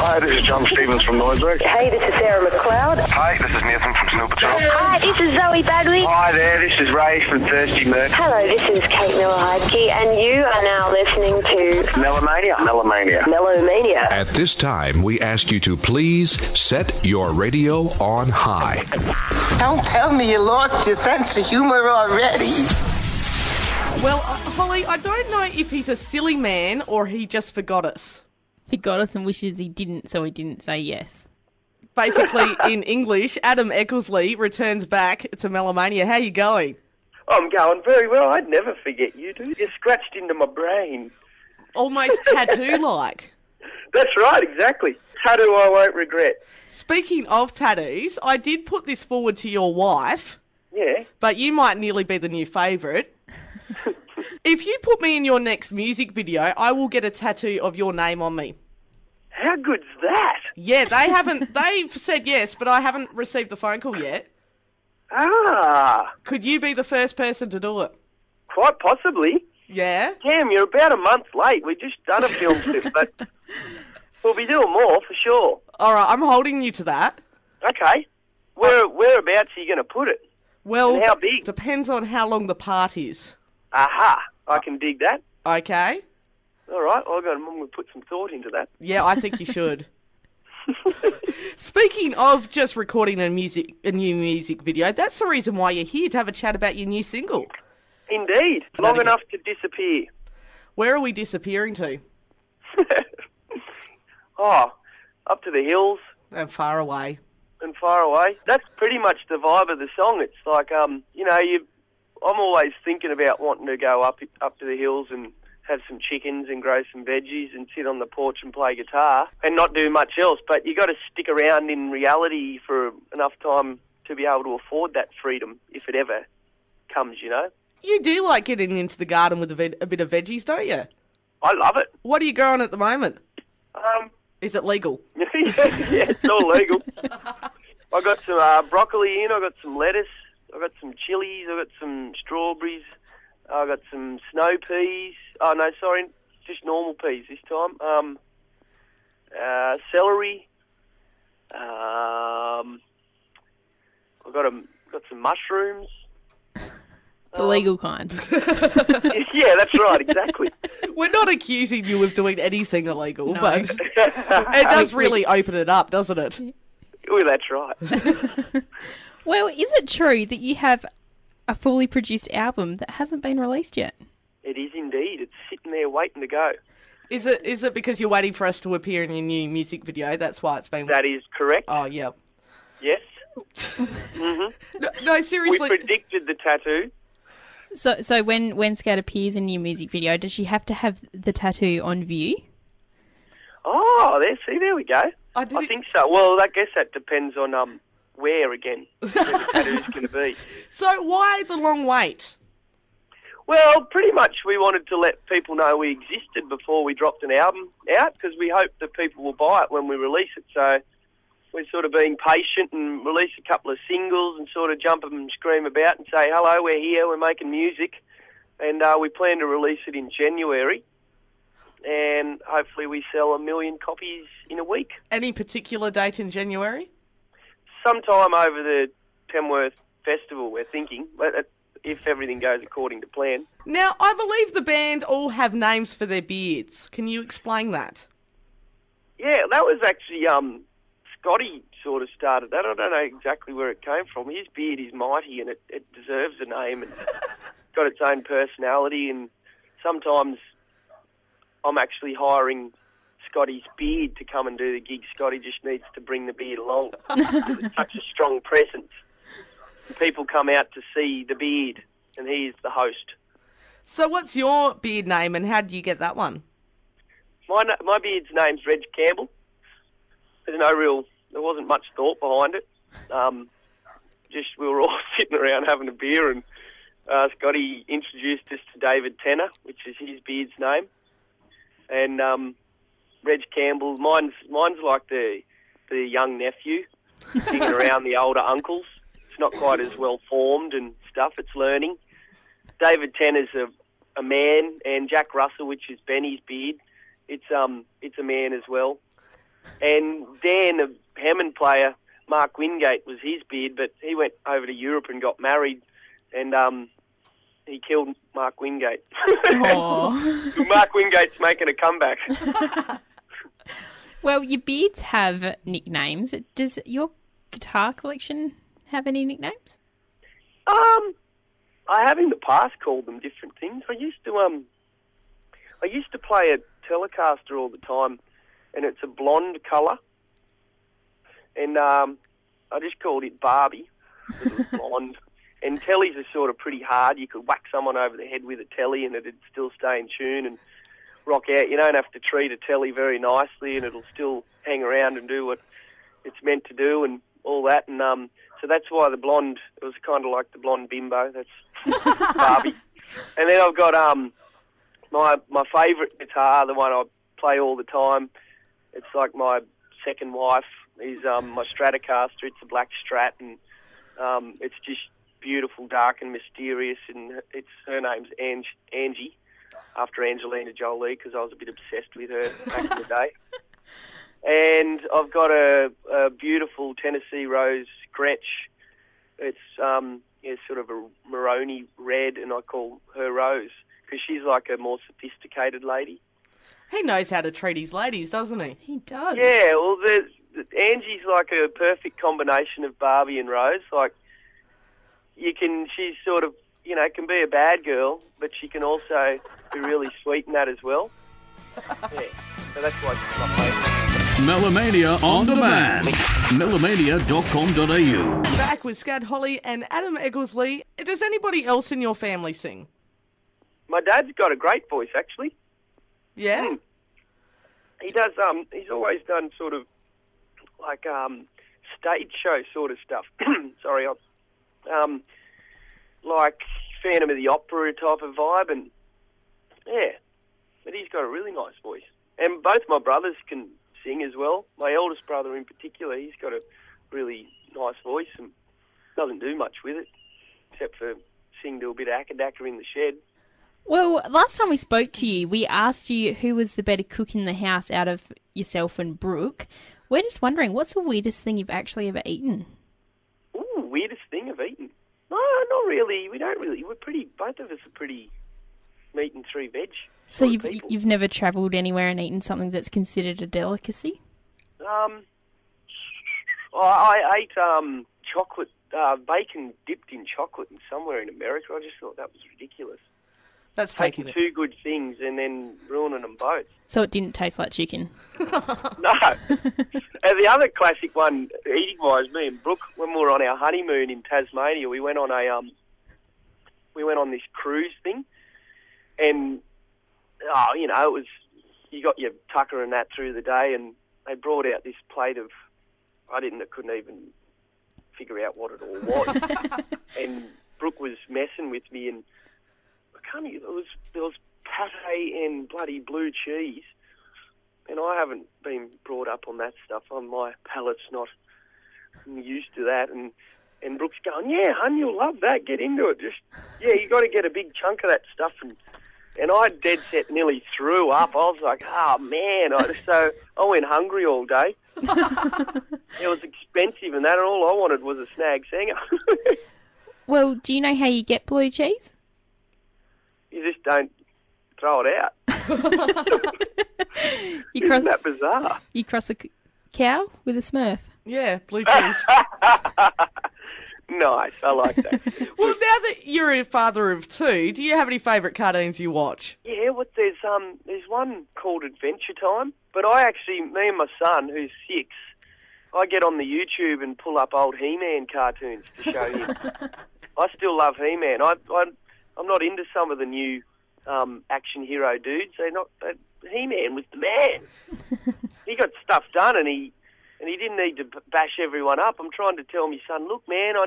Hi, this is John Stevens from Noiseworks. Hey, this is Sarah McLeod. Hi, this is Nathan from Snow Patrol. Hi, this is Zoe Badley. Hi there, this is Ray from Thirsty Merc. Hello, this is Kate Miller-Heidke, and you are now listening to Mellomania. At this time, we ask you to please set your radio on high. Don't tell me you lost your sense of humour already. Well, Holly, I don't know if he's a silly man or he just forgot us. Forgot us and wishes he didn't, so he didn't say yes. Basically, in English, Adam Eckersley returns back to Mellomania. How you going? I'm going very well. I'd never forget you, dude. You're scratched into my brain. Almost tattoo-like. That's right, exactly. Tattoo I won't regret. Speaking of tattoos, I did put this forward to your wife. Yeah. But you might nearly be the new favourite. If you put me in your next music video, I will get a tattoo of your name on me. How good's that? Yeah, they've said yes, but I haven't received the phone call yet. Ah. Could you be the first person to do it? Quite possibly. Yeah? Damn, you're about a month late. We've just done a film clip, but we'll be doing more for sure. All right, I'm holding you to that. Okay. Whereabouts are you going to put it? Well, and how big? Depends on how long the part is. Aha. I can dig that. Okay. All right. I'm going to put some thought into that. Yeah, I think you should. Speaking of just recording a new music video, that's the reason why you're here, to have a chat about your new single. Indeed. Long enough to disappear. Where are we disappearing to? Oh, up to the hills. And far away. And far away. That's pretty much the vibe of the song. It's like, I'm always thinking about wanting to go up to the hills and have some chickens and grow some veggies and sit on the porch and play guitar and not do much else. But you got to stick around in reality for enough time to be able to afford that freedom if it ever comes, you know. You do like getting into the garden with a bit of veggies, don't you? I love it. What are you growing at the moment? Is it legal? Yeah, it's all legal. I got some broccoli in, I got some lettuce, I got some chilies, I got some strawberries, I got some snow peas. Oh no, sorry, just normal peas this time. Celery. I've got some mushrooms. The legal kind. Yeah, that's right, exactly. We're not accusing you of doing anything illegal, No. but it does really open it up, doesn't it? Well, that's right. Well, is it true that you have a fully produced album that hasn't been released yet? It is indeed. It's sitting there waiting to go. Is it because you're waiting for us to appear in your new music video? That's why it's been... That is correct. Oh, yeah. Yes. Mm-hmm. No, seriously. We predicted the tattoo. So when Scout appears in your music video, does she have to have the tattoo on view? Oh, there we go. I think so. Well, I guess that depends on where again where the tattoo's going to be. So why the long wait? Well, pretty much we wanted to let people know we existed before we dropped an album out, because we hope that people will buy it when we release it. So we're sort of being patient and release a couple of singles and sort of jump up and scream about and say, hello, we're here, we're making music. And we plan to release it in January. And hopefully we sell 1 million copies in a week. Any particular date in January? Sometime over the Tamworth Festival, we're thinking, if everything goes according to plan. Now, I believe the band all have names for their beards. Can you explain that? Yeah, that was actually Scotty sort of started that. I don't know exactly where it came from. His beard is mighty and it deserves a name and got its own personality, and sometimes I'm actually hiring Scotty's beard to come and do the gig. Scotty just needs to bring the beard along. It's such a strong presence. People come out to see the beard, and he is the host. So what's your beard name, and how did you get that one? My beard's name's Reg Campbell. There wasn't much thought behind it. Just we were all sitting around having a beer, and Scotty introduced us to David Tenner, which is his beard's name. And Reg Campbell, mine's like the young nephew, hanging around the older uncles. It's not quite as well formed and stuff. It's learning. David Tenner's a man, and Jack Russell, which is Benny's beard, it's a man as well. And Dan, a Hammond player, Mark Wingate was his beard, but he went over to Europe and got married, and he killed Mark Wingate. Oh. Mark Wingate's making a comeback. Well, your beards have nicknames. Does your guitar collection have any nicknames? I have in the past called them different things. I used to play a Telecaster all the time, and it's a blonde colour, and I just called it Barbie because it was blonde. And tellies are sort of pretty hard. You could whack someone over the head with a telly and it'd still stay in tune and rock out. You don't have to treat a telly very nicely and it'll still hang around and do what it's meant to do and all that. And so that's why the blonde, it was kind of like the blonde bimbo. That's Barbie. And then I've got my favourite guitar, the one I play all the time. It's like my second wife. Is my Stratocaster. It's a black Strat, and it's just beautiful, dark and mysterious, and her name's Angie, after Angelina Jolie, because I was a bit obsessed with her back in the day. And I've got a beautiful Tennessee Rose Gretsch. It's sort of a maroony red, and I call her Rose because she's like a more sophisticated lady. He knows how to treat his ladies, doesn't he? He does. Yeah, well, Angie's like a perfect combination of Barbie and Rose. Like, she's sort of, can be a bad girl, but she can also be really sweet in that as well. Yeah, so that's why she's my favourite. Melomania on demand. Melomania.com.au. Back with Scad Holly and Adam Eckersley. Does anybody else in your family sing? My dad's got a great voice, actually. Yeah? He does, he's always done sort of like stage show sort of stuff. Sorry, like Phantom of the Opera type of vibe, and yeah, but he's got a really nice voice. And both my brothers can sing as well. My eldest brother in particular, he's got a really nice voice and doesn't do much with it, except for sing to a bit of acadacca in the shed. Well, last time we spoke to you, we asked you who was the better cook in the house out of yourself and Brooke. We're just wondering, what's the weirdest thing you've actually ever eaten? Ooh, weirdest thing I've eaten? No, not really. We don't really. Both of us are pretty meat and three veg. So you've never travelled anywhere and eaten something that's considered a delicacy? I ate chocolate, bacon dipped in chocolate somewhere in America. I just thought that was ridiculous. That's taking two good things and then ruining them both. So it didn't taste like chicken? No. And the other classic one, eating-wise, me and Brooke, when we were on our honeymoon in Tasmania, we went on this cruise thing, and it was, you got your tucker and that through the day, and they brought out this plate of, couldn't even figure out what it all was. And Brooke was messing with me, and there was pate and bloody blue cheese, and I haven't been brought up on that stuff. My palate's not used to that, and Brooke's going, yeah, hun, you'll love that. Get into it. You got to get a big chunk of that stuff, and I dead set nearly threw up. I was like, oh man! So I went hungry all day. It was expensive and that, and all I wanted was a snag singer. Well, do you know how you get blue cheese? You just don't throw it out. Isn't that bizarre? You cross a cow with a Smurf. Yeah, blue cheese. Nice, I like that. Well, now that you're a father of two, do you have any favourite cartoons you watch? Yeah, there's one called Adventure Time, but me and my son, who's 6, I get on the YouTube and pull up old He-Man cartoons to show him. I still love He-Man. I'm not into some of the new action hero dudes. He-Man was the man. He got stuff done, and he didn't need to bash everyone up. I'm trying to tell my son, look, man, I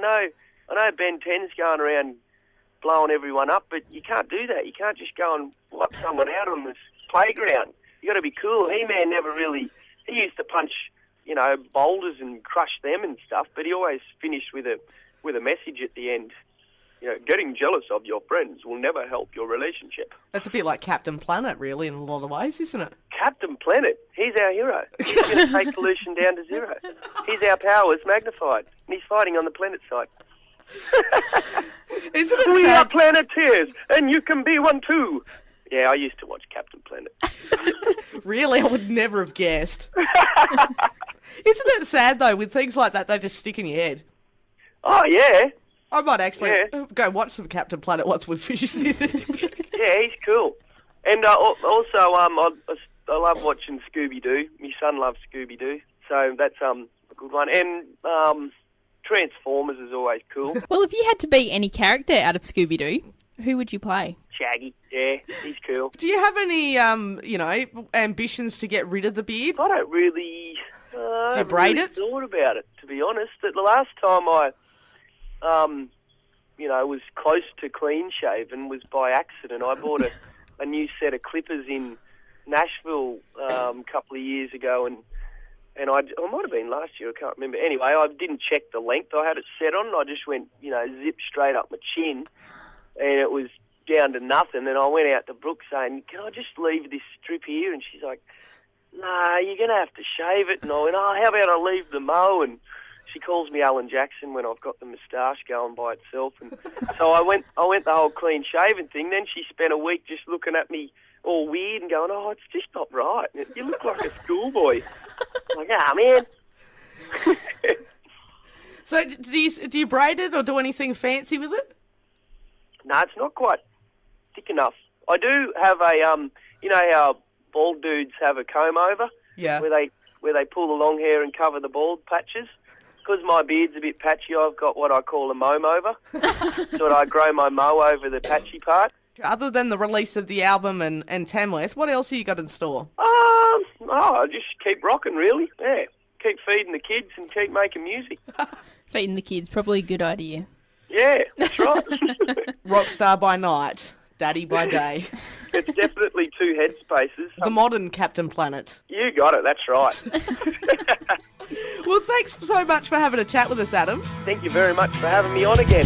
know Ben 10's going around blowing everyone up, but you can't do that. You can't just go and wipe someone out on this playground. You got to be cool. He-Man he used to punch, boulders and crush them and stuff, but he always finished with a message at the end. getting jealous of your friends will never help your relationship. That's a bit like Captain Planet, really, in a lot of ways, isn't it? Captain Planet, he's our hero. He's going to take pollution down to zero. He's our powers magnified, and he's fighting on the planet side. Isn't it We sad? are planeteers, and you can be one too. Yeah, I used to watch Captain Planet. Really, I would never have guessed. Isn't it sad, though, with things like that, they just stick in your head? Oh, yeah. I might actually go watch some Captain Planet once we've finished this. Yeah, he's cool. And also, I love watching Scooby-Doo. My son loves Scooby-Doo, so that's a good one. And Transformers is always cool. Well, if you had to be any character out of Scooby-Doo, who would you play? Shaggy, yeah, he's cool. Do you have any, ambitions to get rid of the beard? I don't really... Do you braid it? Thought about it, to be honest. The last time I, was close to clean shaven was by accident. I bought a new set of clippers in Nashville a couple of years ago, and I might have been last year. I can't remember. Anyway, I didn't check the length I had it set on. I just went, zip straight up my chin, and it was down to nothing. And I went out to Brooke saying, "Can I just leave this strip here?" And she's like, "Nah, you're going to have to shave it." And I went, "Oh, how about I leave the mow?" And she calls me Alan Jackson when I've got the moustache going by itself. And so I went the whole clean shaven thing. Then she spent a week just looking at me all weird and going, "Oh, it's just not right. You look like a schoolboy." I'm like, "Ah, man." So do you braid it or do anything fancy with it? No, it's not quite thick enough. I do have a, how bald dudes have a comb over? Yeah. Where they pull the long hair and cover the bald patches. Because my beard's a bit patchy, I've got what I call a mow over. So I grow my mow over the patchy part. Other than the release of the album and Tamworth, what else have you got in store? I just keep rocking, really. Yeah. Keep feeding the kids and keep making music. Feeding the kids, probably a good idea. Yeah, that's right. Rockstar by night, daddy by day. It's definitely two headspaces. The modern Captain Planet. You got it, that's right. Well, thanks so much for having a chat with us, Adam. Thank you very much for having me on again.